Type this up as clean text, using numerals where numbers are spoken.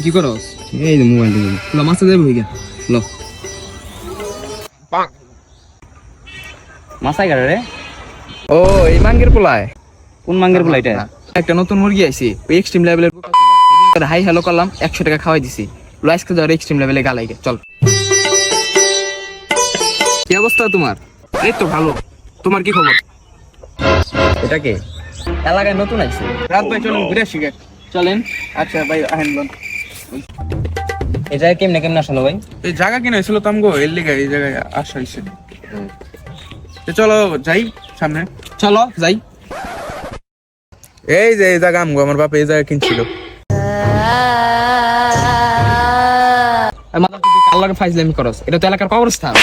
কি করস? এই যে মোবাইল দেখি। ল মাছটা যাবো হইগা ল মাছাই গাড়ে রে। ও এই মাঙ্গের পোলায় কোন মাঙ্গের পোলা এটা? একটা নতুন মুরগি আইছে ওই এক্সট্রিম লেভেলের হাই হ্যালো করলাম 100 টাকা খাওয়াই দিছি লাইসকে যাওয়ার এক্সট্রিম লেভেলে গালাইগে চল। কি অবস্থা তোমার? এই তো ভালো। তোমার কি খবর? এটা কে? এলাকায় নতুন আইছে। রাত ভাই চলুন ঘুরে আসি গে। চলেন। আচ্ছা ভাই আহেন লোন। এটা কেমনে কেমনে আসলো ভাই? এই জায়গা কিনা হয়েছিল তামগো এর লিগে এই জায়গায় আসা হয়েছে। তো চলো যাই সামনে। চলো যাই। এই যে এই জায়গা আমগো আমার বাপ এই জায়গা কিনছিল। মাদার তুই কাল্লার ফাইজলামি করস। এটা তো এলাকার কবরস্থান।